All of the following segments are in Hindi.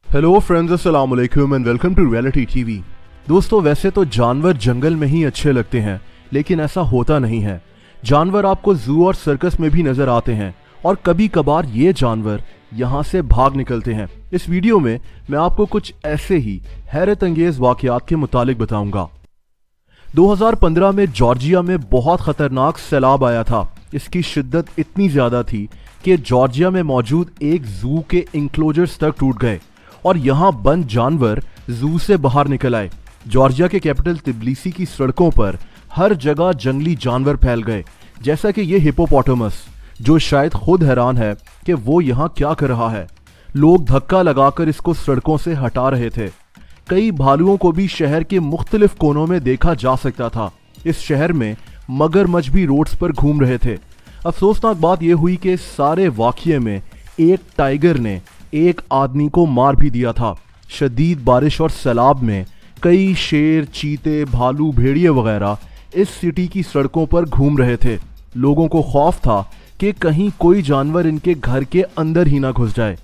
हेलो फ्रेंड्स, अस्सलाम वालेकुम and welcome to reality TV. दोस्तों, वैसे तो जानवर जंगल में ही अच्छे लगते हैं, लेकिन ऐसा होता नहीं है। जानवर आपको जू और सर्कस में भी नजर आते हैं और कभी कभार ये जानवर यहाँ से भाग निकलते हैं। इस वीडियो में मैं आपको कुछ ऐसे ही हैरत अंगेज वाकयात के मुतालिक बताऊंगा। 2015 में जॉर्जिया में बहुत खतरनाक सैलाब आया था। इसकी शिद्दत इतनी ज्यादा थी कि जॉर्जिया में मौजूद एक जू के इंक्लोजर्स तक टूट गए और यहाँ बंद जानवर जू से बाहर निकल आए। जॉर्जिया के कैपिटल तिब्लिसी की सड़कों पर हर जगह जंगली जानवर फैल गए, जैसा कि ये हिपोपोटामस, जो शायद खुद हैरान है कि वो यहाँ क्या कर रहा है। लोग धक्का लगाकर इसको सड़कों से हटा रहे थे। कई भालुओं को भी शहर के मुख्तलिफ कोनों में देखा जा सकता था। इस शहर में मगरमच्छ भी रोड्स पर घूम रहे थे। अफसोसनाक बात यह हुई कि सारे वाक़ये में एक टाइगर ने एक आदमी को मार भी दिया था। शदीद बारिश और सैलाब में कई शेर, चीते, भालू, भेड़िए वगैरह इस सिटी की सड़कों पर घूम रहे थे। लोगों को खौफ था कि कहीं कोई जानवर इनके घर के अंदर ही ना घुस जाए।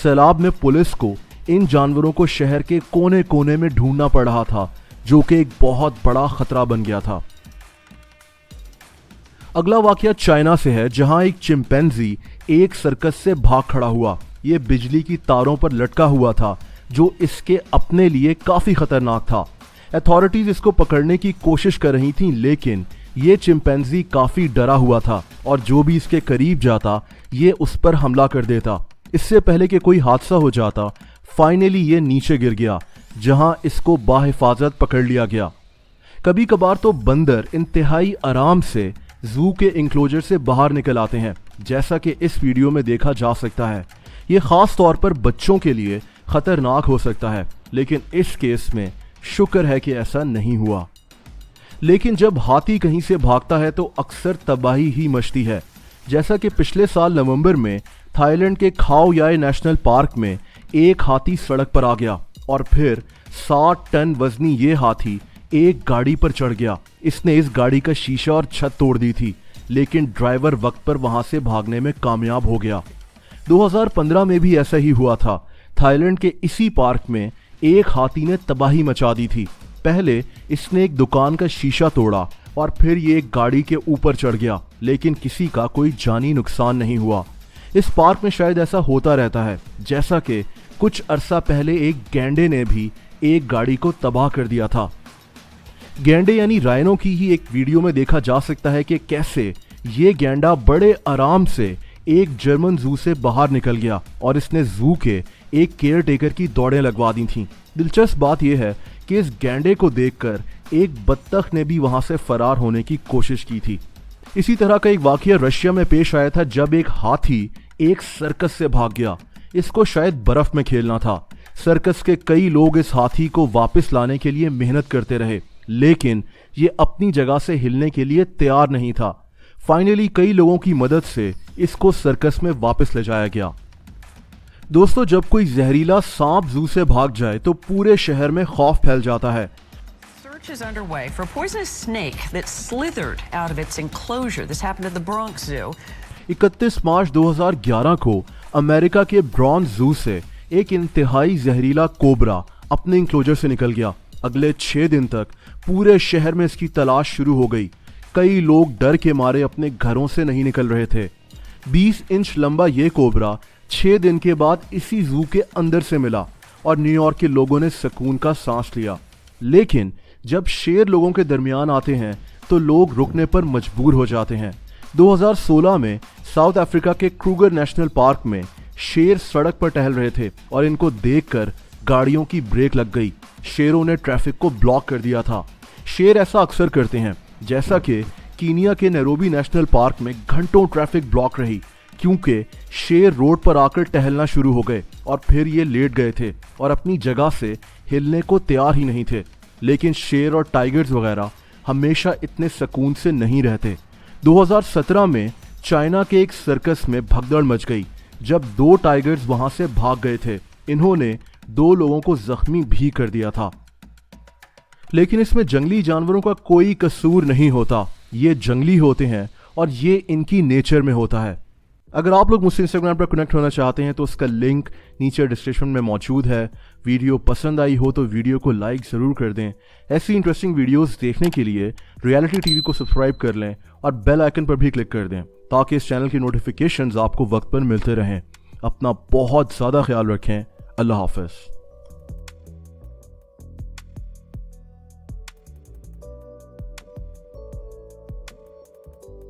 सैलाब में पुलिस को इन जानवरों को शहर के कोने कोने में ढूंढना पड़ रहा था, जो कि एक बहुत बड़ा खतरा बन गया था। अगला वाकया चाइना से है, जहां एक चिंपैंजी एक सर्कस से भाग खड़ा हुआ। ये बिजली की तारों पर लटका हुआ था, जो इसके अपने लिए काफी खतरनाक था। अथॉरिटीज इसको पकड़ने की कोशिश कर रही थीं, लेकिन ये चिंपैंजी काफी डरा हुआ था और जो भी इसके करीब जाता ये उस पर हमला कर देता। इससे पहले कि कोई हादसा हो जाता, फाइनली ये नीचे गिर गया, जहां इसको बाहिफाजत पकड़ लिया गया। कभी कभार तो बंदर इंतहाई आराम से जू के इंक्लोजर से बाहर निकल आते हैं, जैसा कि इस वीडियो में देखा जा सकता है। ये खास तौर पर बच्चों के लिए खतरनाक हो सकता है, लेकिन इस केस में शुक्र है कि ऐसा नहीं हुआ। लेकिन जब हाथी कहीं से भागता है तो अक्सर तबाही ही मचती है, जैसा कि पिछले साल नवंबर में थाईलैंड के खाओ याई नेशनल पार्क में एक हाथी सड़क पर आ गया और फिर 60 टन वजनी ये हाथी एक गाड़ी पर चढ़ गया। इसने इस गाड़ी का शीशा और छत तोड़ दी थी, लेकिन ड्राइवर वक्त पर वहां से भागने में कामयाब हो गया। 2015 में भी ऐसा ही हुआ था। थाईलैंड के इसी पार्क में एक हाथी ने तबाही मचा दी थी। पहले इसने एक दुकान का शीशा तोड़ा और फिर ये एक गाड़ी के ऊपर चढ़ गया, लेकिन किसी का कोई जानी नुकसान नहीं हुआ। इस पार्क में शायद ऐसा होता रहता है, जैसा कि कुछ अरसा पहले एक गैंडे ने भी एक गाड़ी को तबाह कर दिया था। गैंडे यानी राइनो की ही एक वीडियो में देखा जा सकता है कि कैसे ये गैंडा बड़े आराम से एक जर्मन जू से बाहर निकल गया और इसने जू के एक केयर टेकर की दौड़ें लगवा दी थीं। दिलचस्प बात यह है कि इस गैंडे को देखकर एक बत्तख ने भी वहां से फरार होने की कोशिश की थी। इसी तरह का एक वाकया रशिया में पेश आया था, जब एक हाथी एक सर्कस से भाग गया। इसको शायद बर्फ में खेलना था। सर्कस के कई लोग इस हाथी को वापस लाने के लिए मेहनत करते रहे, लेकिन ये अपनी जगह से हिलने के लिए तैयार नहीं था। फाइनली कई लोगों की मदद से इसको सर्कस में वापस ले जाया गया। दोस्तों, जब कोई जहरीला सांप जू से भाग जाए तो पूरे शहर में खौफ फैल जाता है। Search is underway for a poisonous snake that slithered out of its enclosure. This happened at the Bronx Zoo. 31 मार्च 2011 को अमेरिका के ब्रॉन्ज जू से एक इंतहाई जहरीला कोबरा अपने इंक्लोजर से निकल गया। अगले 6 दिन तक पूरे शहर में इसकी तलाश शुरू हो गई। कई लोग डर के मारे अपने घरों से नहीं निकल रहे थे। 20 इंच लंबा ये कोबरा 6 दिन के बाद इसी जू के अंदर से मिला और न्यूयॉर्क के लोगों ने सुकून का सांस लिया। लेकिन जब शेर लोगों के दरमियान आते हैं तो लोग रुकने पर मजबूर हो जाते हैं। 2016 में साउथ अफ्रीका के क्रूगर नेशनल पार्क में शेर सड़क पर टहल रहे थे और इनको देखकर गाड़ियों की ब्रेक लग गई। शेरों ने ट्रैफिक को ब्लॉक कर दिया था। शेर ऐसा अक्सर करते हैं, जैसा कि कीनिया के नैरोबी नेशनल पार्क में घंटों ट्रैफिक ब्लॉक रही, क्योंकि शेर रोड पर आकर टहलना शुरू हो गए और फिर ये लेट गए थे और अपनी जगह से हिलने को तैयार ही नहीं थे। लेकिन शेर और टाइगर्स वगैरह हमेशा इतने सुकून से नहीं रहते। 2017 में चाइना के एक सर्कस में भगदड़ मच गई जब 2 टाइगर्स वहां से भाग गए थे। इन्होंने 2 लोगों को जख्मी भी कर दिया था। लेकिन इसमें जंगली जानवरों का कोई कसूर नहीं होता। ये जंगली होते हैं और ये इनकी नेचर में होता है। अगर आप लोग मुझसे इंस्टाग्राम पर कनेक्ट होना चाहते हैं तो उसका लिंक नीचे डिस्क्रिप्शन में मौजूद है। वीडियो पसंद आई हो तो वीडियो को लाइक ज़रूर कर दें। ऐसी इंटरेस्टिंग वीडियोस देखने के लिए रियलिटी टीवी को सब्सक्राइब कर लें और बेल आइकन पर भी क्लिक कर दें ताकि इस चैनल की नोटिफिकेशंस आपको वक्त पर मिलते रहें। अपना बहुत ज़्यादा ख्याल रखें। अल्लाह हाफ़िज़।